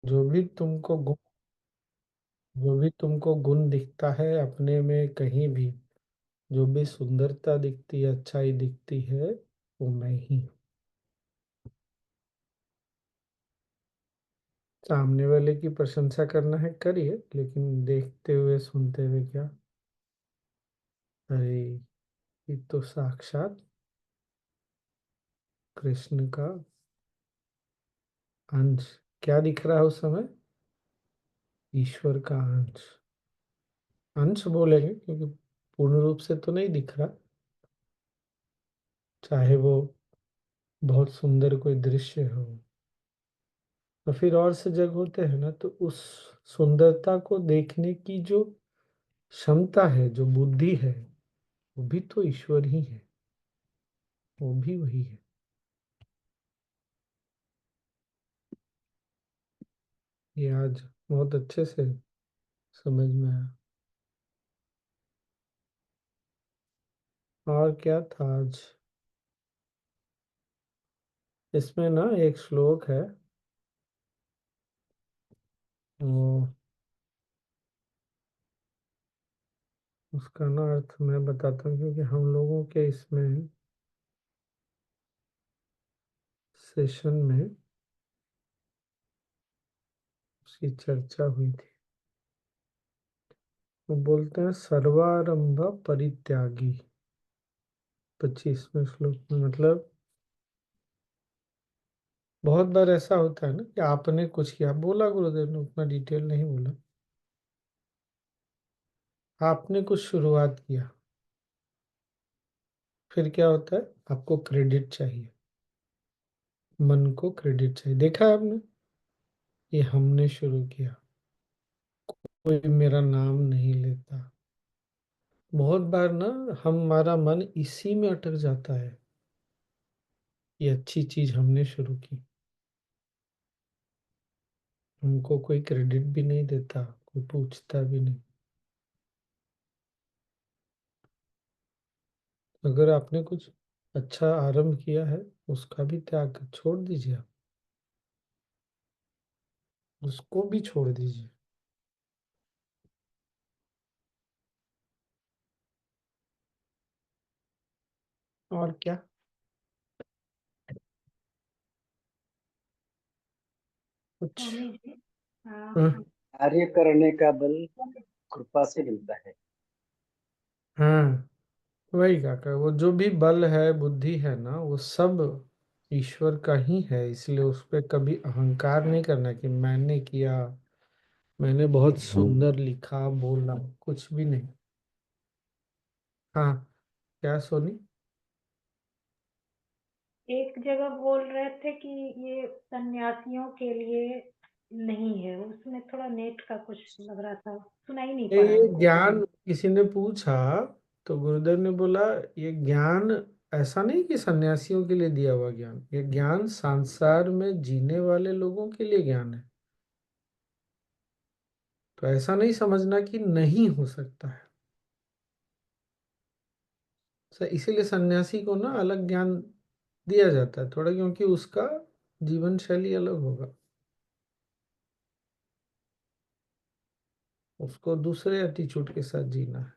जो भी तुमको गुण जो भी तुमको गुण दिखता है अपने में कहीं भी, जो भी सुंदरता दिखती है, अच्छाई दिखती है, वो मैं ही हूँ। सामने वाले की प्रशंसा करना है करिए, लेकिन देखते हुए सुनते हुए क्या, अरे ये तो साक्षात कृष्ण का अंश। क्या दिख रहा है उस समय? ईश्वर का अंश। अंश बोलेंगे क्योंकि पूर्ण रूप से तो नहीं दिख रहा। चाहे वो बहुत सुंदर कोई दृश्य हो, और फिर और से जग होते हैं ना, तो उस सुंदरता को देखने की जो क्षमता है, जो बुद्धि है, वो भी तो ईश्वर ही है। वो भी वही है। ये आज बहुत अच्छे से समझ में आया। और क्या था आज? इसमें ना एक श्लोक है, वो उसका ना अर्थ मैं बताता हूँ, क्योंकि हम लोगों के इसमें सेशन में उसकी चर्चा हुई थी। वो बोलते हैं सर्वारंभ परित्यागी, 25वें श्लोक में। मतलब बहुत बार ऐसा होता है ना कि आपने कुछ किया, बोला गुरुदेव ने, उतना डिटेल नहीं बोला। आपने कुछ शुरुआत किया, फिर क्या होता है? आपको क्रेडिट चाहिए, मन को क्रेडिट चाहिए। देखा है आपने? ये हमने शुरू किया, कोई मेरा नाम नहीं लेता। बहुत बार ना हमारा मन इसी में अटक जाता है। ये अच्छी चीज हमने शुरू की, हमको कोई क्रेडिट भी नहीं देता, कोई पूछता भी नहीं। अगर आपने कुछ अच्छा आरंभ किया है, उसका भी त्याग छोड़ दीजिए, आप उसको भी छोड़ दीजिए। और क्या? कुछ। स्वामी जी, हाँ। कार्य करने का बल कृपा से मिलता है। हाँ, वही काका, वो जो भी बल है, बुद्धि है ना, वो सब ईश्वर का ही है। इसलिए उस पर कभी अहंकार नहीं करना कि मैंने किया, मैंने बहुत सुंदर लिखा, बोला, कुछ भी नहीं। हाँ, क्या सोनी? एक जगह बोल रहे थे कि ये सन्यासियों के लिए नहीं है, उसमें थोड़ा नेट का कुछ लग रहा था, सुनाई नहीं पड़ा ये हमको। ज्ञान किसी ने पूछा, तो गुरुदेव ने बोला ये ज्ञान ऐसा नहीं कि सन्यासियों के लिए दिया हुआ ज्ञान, ये ज्ञान संसार में जीने वाले लोगों के लिए ज्ञान है। तो ऐसा नहीं समझना कि नहीं हो सकता है। इसीलिए सन्यासी को ना अलग ज्ञान दिया जाता है थोड़ा, क्योंकि उसका जीवन शैली अलग होगा, उसको दूसरे एटीट्यूड के साथ जीना है।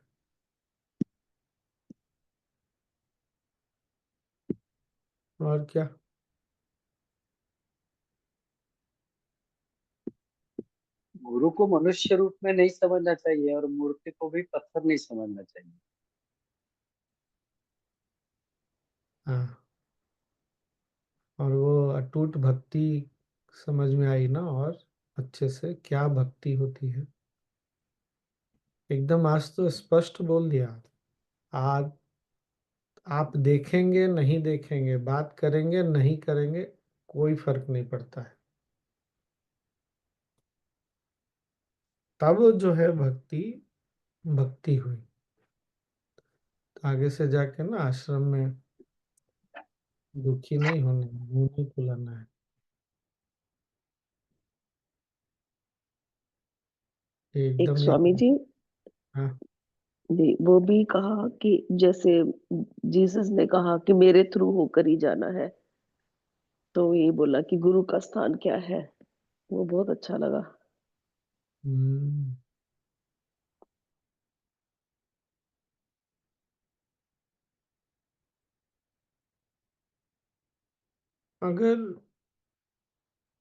और क्या? गुरु को मनुष्य रूप में नहीं समझना चाहिए और मूर्ति को भी पत्थर नहीं समझना चाहिए। हाँ, और वो अटूट भक्ति समझ में आई ना, और अच्छे से क्या भक्ति होती है। एकदम आज तो स्पष्ट बोल दिया। आज आप देखेंगे नहीं देखेंगे, बात करेंगे नहीं करेंगे, कोई फर्क नहीं पड़ता है। तब जो है भक्ति, भक्ति हुई। तो आगे से जाके ना आश्रम में दुखी नहीं होना है, मुंह नहीं फुलाना है। ये एक एकदम ये। स्वामी जी, हाँ। जी वो भी कहा कि जैसे जीसस ने कहा कि मेरे थ्रू होकर ही जाना है, तो ये बोला कि गुरु का स्थान क्या है। वो बहुत अच्छा लगा। हम्म, अगर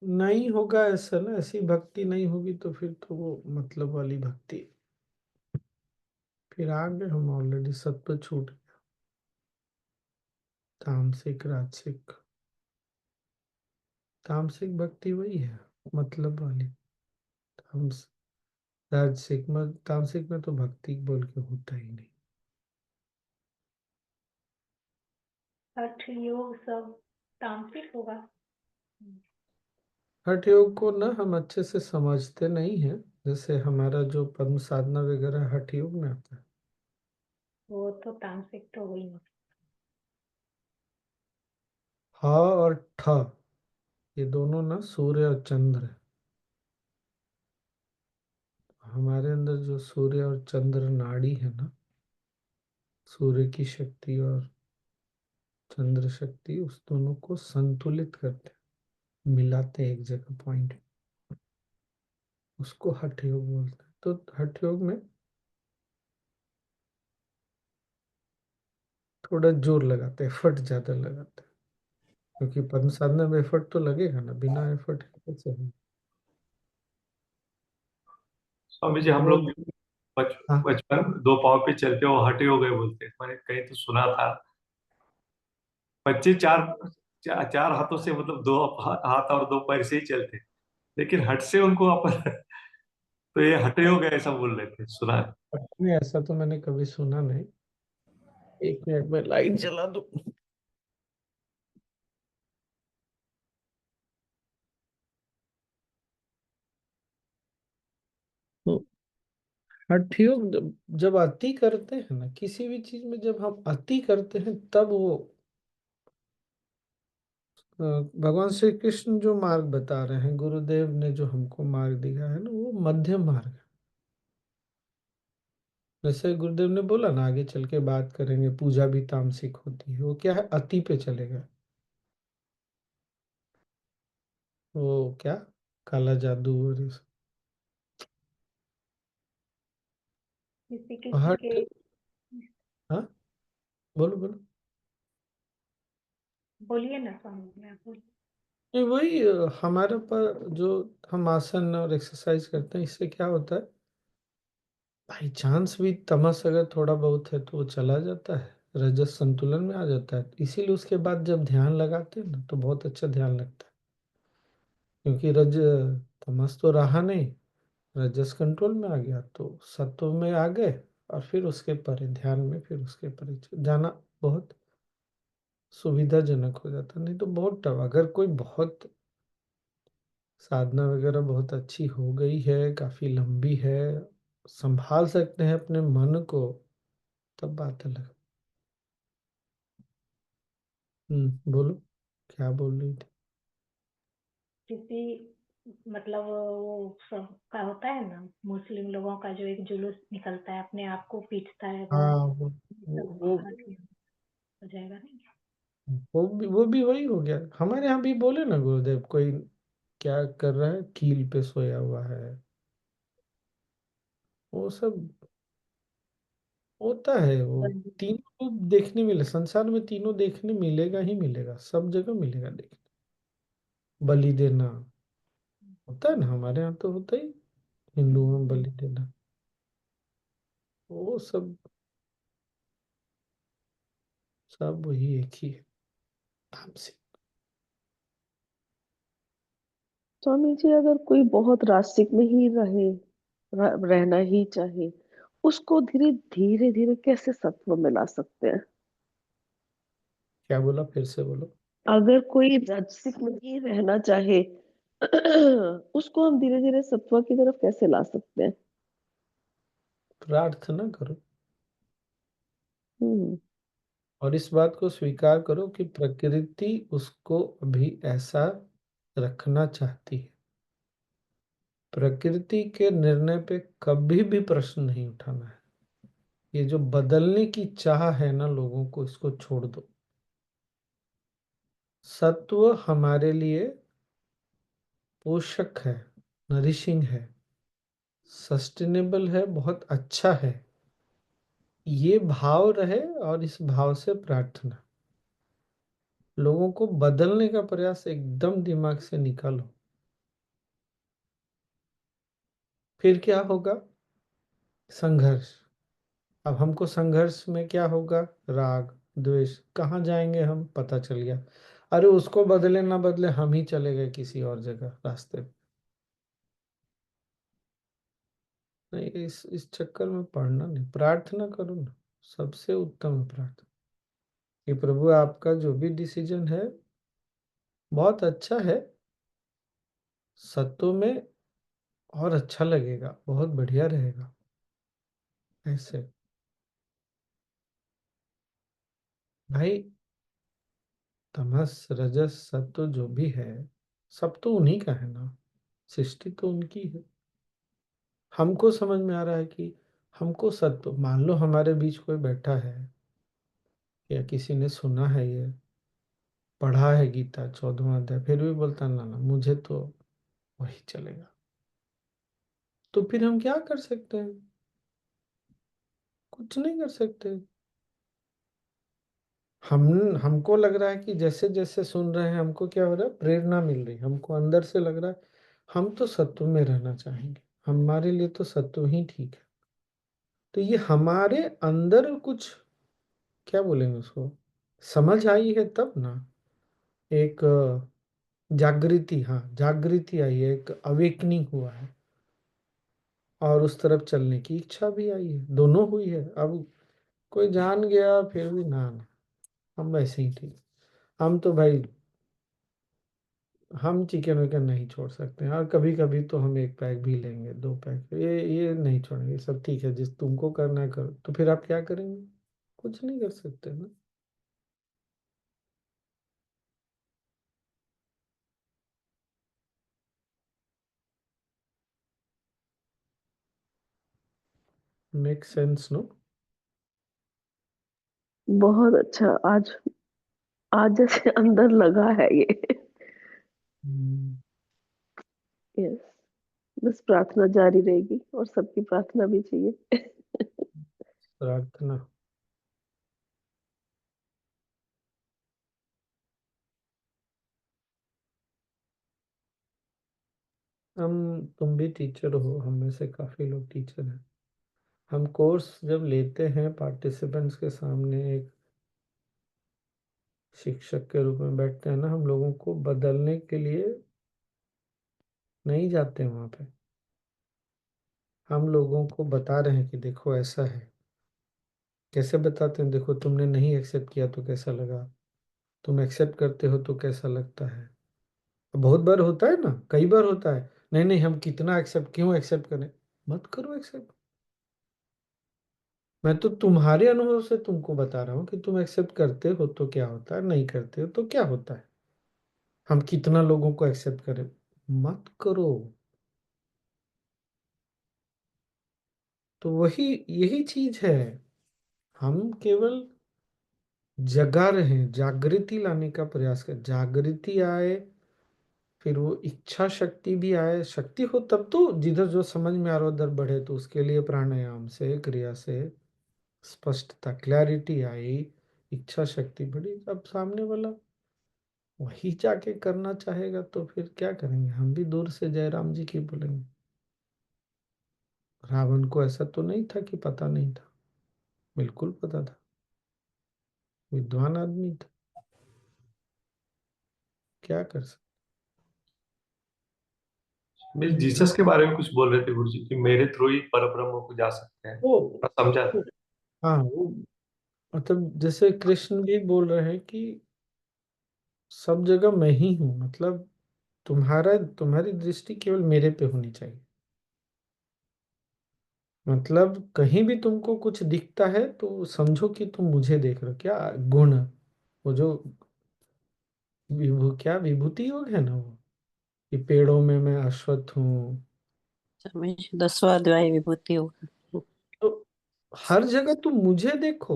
नहीं होगा ऐसा ना, ऐसी भक्ति नहीं होगी तो फिर तो वो मतलब वाली भक्ति, फिर आगे हम ऑलरेडी सत्व छूट गया, तामसिक राजसिक। तामसिक भक्ति वही है, मतलब वाली। तामस राजसिक में, तामसिक में तो भक्ति बोल के होता ही नहीं। हठ योग सब तामसिक होगा। हठ योग को ना हम अच्छे से समझते नहीं हैं, जैसे हमारा जो पद्म साधना वगैरह हठ योग में आता है। वो तो तामसिक तो हुई नहीं। ह और ठ, ये दोनों ना सूर्य और चंद्र है। हमारे अंदर जो सूर्य और चंद्र नाड़ी है ना, सूर्य की शक्ति और चंद्र शक्ति, उस दोनों को संतुलित करते हैं, मिलाते हैं एक जगह पॉइंट, उसको हठ योग बोलते हैं। तो हठ योग में थोड़ा जोर लगाते हैं, एफर्ट ज्यादा लगाते हैं, क्योंकि पद्म साधना में एफर्ट तो लगेगा ना, बिना एफर्ट कैसे होगा। स्वामी जी, हम बहुत। लोग बच- हाँ बचपन दो पाँव पे चलते हो हटे हो गए बोलते हैं। मैंने कहीं तो सुना था बच्चे चार हाथों से, मतलब दो हाथ और दो पैर से ही चलते, लेकिन हट से उनको अपन तो ये हटे हो गए ऐसा बोल रहे थे, सुना है। नहीं, ऐसा तो मैंने कभी सुना नहीं। एक मिनट में लाइट जला दूं। तो हठ योग जब अति करते हैं ना किसी भी चीज में, जब हम अति करते हैं तब वो भगवान श्री कृष्ण जो मार्ग बता रहे हैं, गुरुदेव ने जो हमको मार्ग दिया है ना, वो मध्यम मार्ग है। जैसे गुरुदेव ने बोला ना, आगे चल के बात करेंगे, पूजा भी तामसिक होती है, वो क्या है, अति पे चलेगा। वो क्या, काला जादू और ये सब। किसी किसी हठ, के। हाँ, बोलो बोलो। बोलिए ना स्वामी जी, आप बोलिए। नहीं, वही हमारे पर जो हम आसन और एक्सरसाइज करते हैं, इससे क्या होता है, बाई चांस भी तमस अगर थोड़ा बहुत है तो वो चला जाता है, रजस संतुलन में आ जाता है। इसीलिए उसके बाद जब ध्यान लगाते हैं ना तो बहुत अच्छा ध्यान लगता है, क्योंकि तमस तो रहा नहीं, रजस कंट्रोल में आ गया तो सत्व में आ गए, और फिर उसके परे ध्यान में, फिर उसके परे जाना बहुत सुविधाजनक हो जाता। नहीं तो बहुत टफ, अगर कोई बहुत साधना वगैरह बहुत अच्छी हो गई है, काफी लंबी है, संभाल सकते हैं अपने मन को, तब बात अलग। बोलो, क्या बोल रही थी। किसी मतलब वो सब का होता है ना, मुस्लिम लोगों का जो एक जुलूस निकलता है, अपने आप को पीटता है वो हाँ, सब वो हट योग हो जाएगा नहीं। वो भी वही हो गया। हमारे यहाँ भी बोले ना गुरुदेव, कोई क्या कर रहा है, कील पे सोया हुआ है, वो सब होता है। वो तीनों रूप देखने मिले संसार में, तीनों देखने मिलेगा ही मिलेगा, सब जगह मिलेगा देखने। बलि देना होता है ना, हमारे यहाँ तो होता ही, हिंदुओं में बलि देना, वो सब सब वही एक ही है, नाम से। स्वामी जी, अगर कोई बहुत रास्तिक में ही रहना ही चाहे, उसको धीरे धीरे धीरे कैसे सत्व में ला सकते हैं? क्या बोला, फिर से बोलो। अगर कोई राजसिक में ही रहना चाहे, उसको हम धीरे धीरे सत्व की तरफ कैसे ला सकते हैं? प्रार्थना करो, हम्म। और इस बात को स्वीकार करो कि प्रकृति उसको अभी ऐसा रखना चाहती है। प्रकृति के निर्णय पे कभी भी प्रश्न नहीं उठाना है। ये जो बदलने की चाह है ना लोगों को, इसको छोड़ दो। सत्व हमारे लिए पोषक है, नरिशिंग है, सस्टेनेबल है, बहुत अच्छा है, ये भाव रहे और इस भाव से प्रार्थना। लोगों को बदलने का प्रयास एकदम दिमाग से निकालो। फिर क्या होगा? संघर्ष। अब हमको संघर्ष में क्या होगा? राग, द्वेष। कहाँ जाएंगे हम? पता चल गया। अरे उसको बदले ना बदले हम ही चले गए किसी और जगह रास्ते पे। नहीं, इस चक्कर में पड़ना नहीं, प्रार्थना करो ना। सबसे उत्तम है प्रार्थना कि प्रभु आपका जो भी डिसीजन है बहुत अच्छा है, सत्यों में और अच्छा लगेगा, बहुत बढ़िया रहेगा। ऐसे भाई, तमस रजस सत्व जो भी है सब तो उन्हीं का है ना, सृष्टि तो उनकी है। हमको समझ में आ रहा है कि हमको सत्व, मान लो हमारे बीच कोई बैठा है या किसी ने सुना है, ये पढ़ा है गीता 14वां अध्याय, फिर भी बोलता ना ना मुझे तो वही चलेगा, तो फिर हम क्या कर सकते हैं? कुछ नहीं कर सकते। हम हमको लग रहा है कि जैसे जैसे सुन रहे हैं हमको क्या हो रहा है, प्रेरणा मिल रही है, हमको अंदर से लग रहा है हम तो सत्व में रहना चाहेंगे, हमारे लिए तो सत्व ही ठीक है। तो ये हमारे अंदर कुछ, क्या बोलेंगे उसको, समझ आई है तब ना, एक जागृति, हाँ जागृति आई है, एक अवेकनिंग हुआ है और उस तरफ चलने की इच्छा भी आई है, दोनों हुई है। अब कोई जान गया फिर भी ना ना, हम वैसे ही ठीक। हम तो भाई, हम चिकन विकन नहीं छोड़ सकते हैं, और कभी कभी तो हम एक पैक भी लेंगे, 2 पैक, ये नहीं छोड़ेंगे, सब ठीक है, जिस तुमको करना है करो। तो फिर आप क्या करेंगे? कुछ नहीं कर सकते ना। Make sense no? बहुत अच्छा। आज आज जैसे अंदर लगा है ये। यस। बस प्रार्थना जारी रहेगी और सबकी प्रार्थना भी चाहिए। प्रार्थना। हम, तुम भी टीचर हो, हम में से काफी लोग टीचर हैं। हम कोर्स जब लेते हैं पार्टिसिपेंट्स के सामने एक शिक्षक के रूप में बैठते हैं ना, हम लोगों को बदलने के लिए नहीं जाते हैं वहां पे। हम लोगों को बता रहे हैं कि देखो ऐसा है। कैसे बताते हैं? देखो तुमने नहीं एक्सेप्ट किया तो कैसा लगा, तुम एक्सेप्ट करते हो तो कैसा लगता है। बहुत बार होता है ना, कई बार होता है, नहीं नहीं हम कितना एक्सेप्ट, क्यों एक्सेप्ट करें? मत करो एक्सेप्ट। मैं तो तुम्हारे अनुभव से तुमको बता रहा हूँ कि तुम एक्सेप्ट करते हो तो क्या होता है, नहीं करते हो तो क्या होता है। हम कितना लोगों को एक्सेप्ट करें? मत करो। तो वही, यही चीज है। हम केवल जगा रहे हैं, जागृति लाने का प्रयास कर, जागृति आए, फिर वो इच्छा शक्ति भी आए। शक्ति हो तब तो, जिधर जो समझ में आ रहा उधर बढ़े, तो उसके लिए प्राणायाम से, क्रिया से स्पष्टता, क्लैरिटी आई, इच्छा शक्ति बढ़ी। अब सामने वाला वही जाके करना चाहेगा तो फिर क्या करेंगे? हम भी दूर से जय राम जी की बोलेंगे। रावण को ऐसा तो नहीं था कि पता नहीं था, बिल्कुल पता था, विद्वान आदमी था। क्या कर सकते? मैं जीसस के बारे में कुछ बोल रहे थे गुरु जी कि मेरे थ्रू ही पर ब्रह्म को जा सकते हैं, ओ, मैं समझा। हाँ वो, मतलब जैसे कृष्ण भी बोल रहे हैं कि सब जगह मैं ही हूँ, मतलब तुम्हारी दृष्टि केवल मेरे पे होनी चाहिए। मतलब कहीं भी तुमको कुछ दिखता है तो समझो कि तुम मुझे देख रहे हो। क्या गुण, वो जो क्या विभूति योग है ना वो, कि पेड़ों में मैं अश्वत्थ हूँ। समय 10वां अध्याय विभूति योग। तो हर जगह तुम मुझे देखो।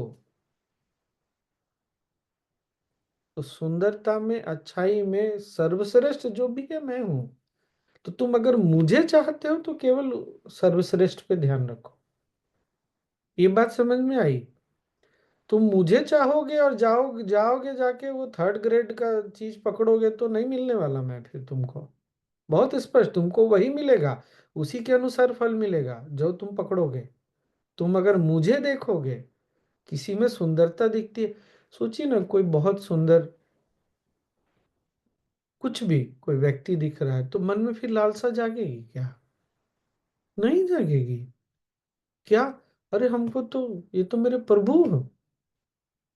तो सुंदरता में, अच्छाई में सर्वश्रेष्ठ जो भी है मैं हूँ। तो तुम अगर मुझे चाहते हो तो केवल सर्वश्रेष्ठ पे ध्यान रखो। ये बात समझ में आई? तुम मुझे चाहोगे और जाओगे जाके वो थर्ड ग्रेड का चीज पकड़ोगे तो नहीं मिलने वाला मैं फिर तुमको। बहुत स्पष्ट, तुमको वही मिलेगा, उसी के अनुसार फल मिलेगा जो तुम पकड़ोगे। तुम अगर मुझे देखोगे, किसी में सुंदरता दिखती है, सोचिए ना, कोई बहुत सुंदर कुछ भी कोई व्यक्ति दिख रहा है तो मन में फिर लालसा जागेगी क्या? नहीं जागेगी। क्या? अरे हमको तो, ये तो मेरे प्रभु हैं।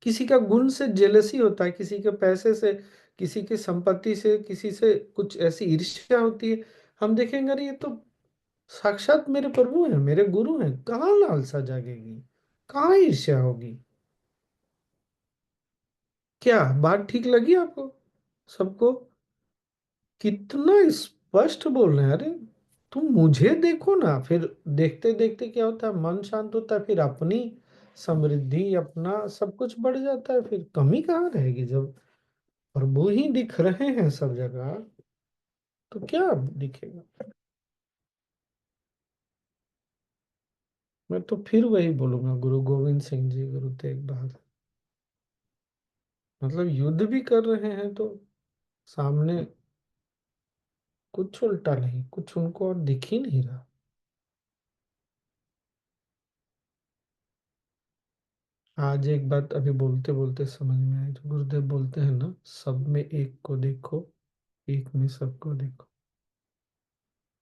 किसी का गुण से जेलसी होता है, किसी के पैसे से, किसी की संपत्ति से, किसी से कुछ ऐसी ईर्ष्या होती है। हम देखेंगे अरे ये तो साक्षात मेरे प्रभु हैं, मेरे गुरु हैं, कहाँ लालसा जागेगी, कहाँ ईर्ष्या होगी? क्या बात ठीक लगी आपको सबको? कितना स्पष्ट बोल रहे हैं। अरे तुम मुझे देखो ना, फिर देखते देखते क्या होता है, मन शांत होता है, फिर अपनी समृद्धि, अपना सब कुछ बढ़ जाता है, फिर कमी कहाँ रहेगी? जब प्रभु ही दिख रहे हैं सब जगह तो क्या दिखेगा? मैं तो फिर वही बोलूंगा, गुरु गोविंद सिंह जी, गुरु तेग बहादुर, मतलब युद्ध भी कर रहे हैं तो सामने कुछ उल्टा नहीं, कुछ उनको और दिख ही नहीं रहा। आज एक बात अभी बोलते बोलते समझ में आई, जो गुरुदेव बोलते हैं ना, सब में एक को देखो, एक में सबको देखो।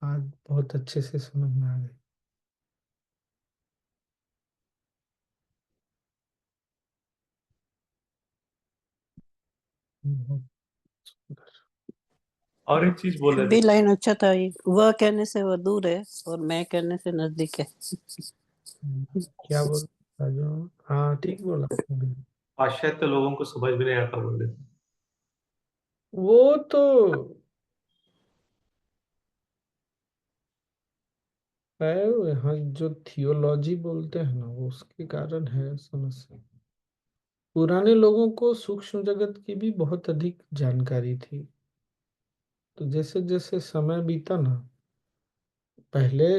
आज बहुत अच्छे से समझ में आ गई। बहुत सुंदर। और एक चीज बोल रहे भी थे। लाइन अच्छा था ये, वह कहने से वह दूर है और मैं कहने से नजदीक है। क्या बोल जो, हाँ ठीक बोला आपने भी। पाश्चात्य लोगों को समझ में नहीं आता बोल रहे थे। वो तो है, वो यहाँ जो थियोलॉजी बोलते हैं ना, वो उसके कारण है समस्या। पुराने लोगों को सूक्ष्म जगत की भी बहुत अधिक जानकारी थी, तो जैसे जैसे समय बीता ना, पहले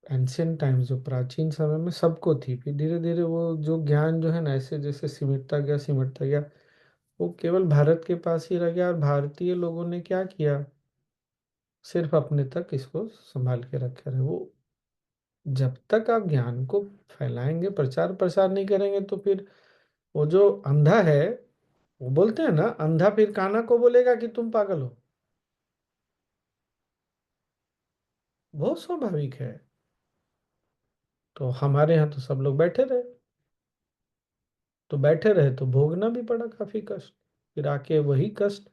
एंशियंट टाइम्स, जो प्राचीन समय में सबको थी, फिर धीरे धीरे वो जो ज्ञान जो है ना, ऐसे जैसे सिमटता गया, वो केवल भारत के पास ही रह गया, और भारतीय लोगों ने क्या किया, सिर्फ अपने तक इसको संभाल के रखे रहे। वो जब तक आप ज्ञान को फैलाएंगे, प्रचार प्रसार नहीं करेंगे, तो फिर वो जो अंधा है, वो बोलते हैं ना, अंधा फिर काना को बोलेगा कि तुम पागल हो। बहुत स्वाभाविक है। तो हमारे यहाँ तो सब लोग बैठे रहे, तो बैठे रहे तो भोगना भी पड़ा काफी कष्ट। फिर आके वही कष्ट,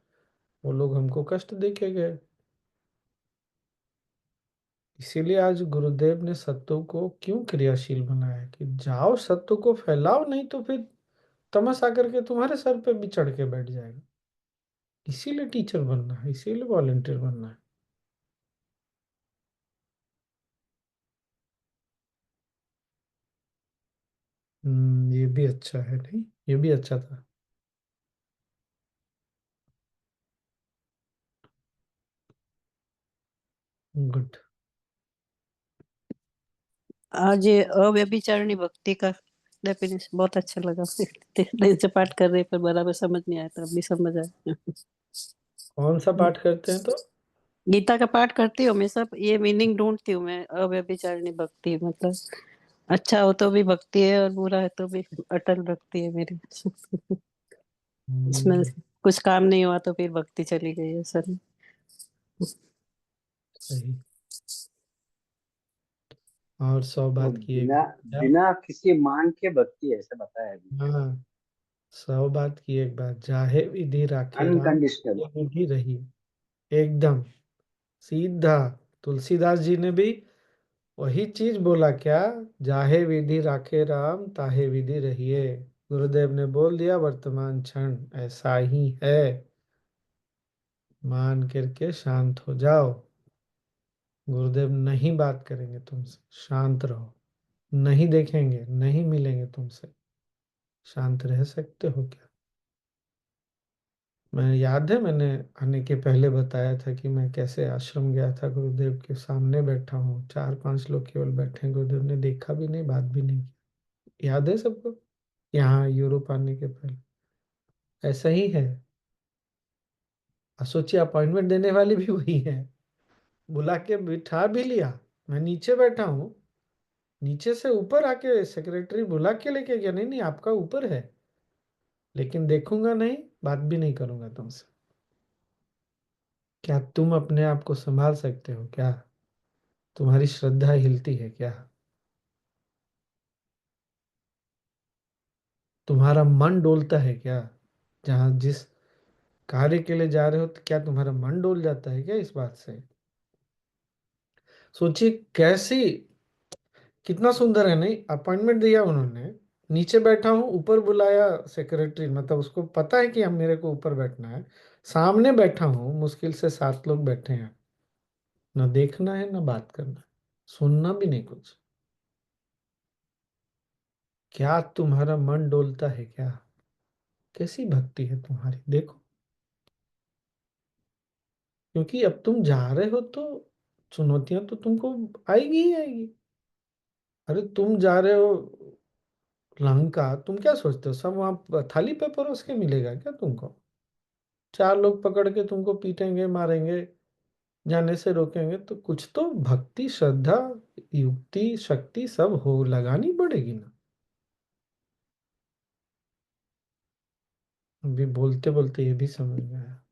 वो लोग हमको कष्ट दे के गए। इसीलिए आज गुरुदेव ने सत्व को क्यों क्रियाशील बनाया है, कि जाओ सत्व को फैलाओ, नहीं तो फिर तमस आकर के तुम्हारे सर पे भी चढ़ के बैठ जाएगा। इसीलिए टीचर बनना है, इसीलिए वॉलेंटियर बनना है। ये भी अच्छा है, नहीं ये भी अच्छा था। गुड। आज ये अव्यभिचारिणी भक्ति का डेफिनेशन बहुत अच्छा लगा। दिन से पाठ कर रहे पर बराबर समझ नहीं आया था, अभी समझ आया। कौन सा पाठ करते हैं तो? गीता का पाठ करती हूँ हमेशा, ये मीनिंग ढूंढती हूँ मैं, अव्यभिचारिणी भक्ति मतलब अच्छा हो तो भी भक्ति है और बुरा है तो भी अटल भक्ति है मेरी। इसमें हम्म, कुछ काम नहीं हुआ तो फिर भक्ति चली गई है सर। सही। और 100 वो बात की एक बिना क्या? बिना किसी मान के भक्ति है, ऐसा बताया है। हाँ, 100 बात की एक बात, चाहे विधि राखे राम, अनकंडीशनल। ये विधि रही। एकदम सीधा। तुलसीदास जी ने भी वही चीज बोला क्या, जाहे विधि राखे राम ताहे विधि रहिए। गुरुदेव ने बोल दिया, वर्तमान क्षण ऐसा ही है, मान करके शांत हो जाओ। गुरुदेव नहीं बात करेंगे तुमसे, शांत रहो। नहीं देखेंगे, नहीं मिलेंगे तुमसे, शांत रह सकते हो क्या? मैं याद है मैंने आने के पहले बताया था कि मैं कैसे आश्रम गया था, गुरुदेव के सामने बैठा हूँ, 4-5 लोग केवल बैठे हैं, गुरुदेव ने देखा भी नहीं, बात भी नहीं की। याद है सबको? यहाँ यूरोप आने के पहले ऐसा ही है। सोचिए अपॉइंटमेंट देने वाली भी वही है, बुला के बिठा भी लिया। मैं नीचे बैठा हूँ, नीचे से ऊपर आके सेक्रेटरी बुला के लेके गया, नहीं नहीं आपका ऊपर है, लेकिन देखूंगा नहीं, बात भी नहीं करूंगा तुमसे। क्या तुम अपने आप को संभाल सकते हो क्या? तुम्हारी श्रद्धा हिलती है क्या? तुम्हारा मन डोलता है क्या? जहां जिस कार्य के लिए जा रहे हो, तो क्या तुम्हारा मन डोल जाता है क्या इस बात से? सोचिए कैसी, कितना सुंदर है नहीं? अपॉइंटमेंट दिया उन्होंने, नीचे बैठा हूँ, ऊपर बुलाया सेक्रेटरी, मतलब उसको पता है कि हम मेरे को ऊपर बैठना है। सामने बैठा हूँ, मुश्किल से 7 लोग बैठे हैं, ना देखना है ना बात करना है, सुनना भी नहीं कुछ। क्या तुम्हारा मन डोलता है क्या? कैसी भक्ति है तुम्हारी, देखो। क्योंकि अब तुम जा रहे हो तो चुनौतियां तो तुमको आएगी ही आएगी। अरे तुम जा रहे हो लंका, तुम क्या सोचते हो सब वहां थाली पे परोस के मिलेगा क्या तुमको? 4 लोग पकड़ के तुमको पीटेंगे, मारेंगे, जाने से रोकेंगे, तो कुछ तो भक्ति, श्रद्धा, युक्ति, शक्ति सब हो लगानी पड़ेगी ना। अभी बोलते बोलते ये भी समझ में आया।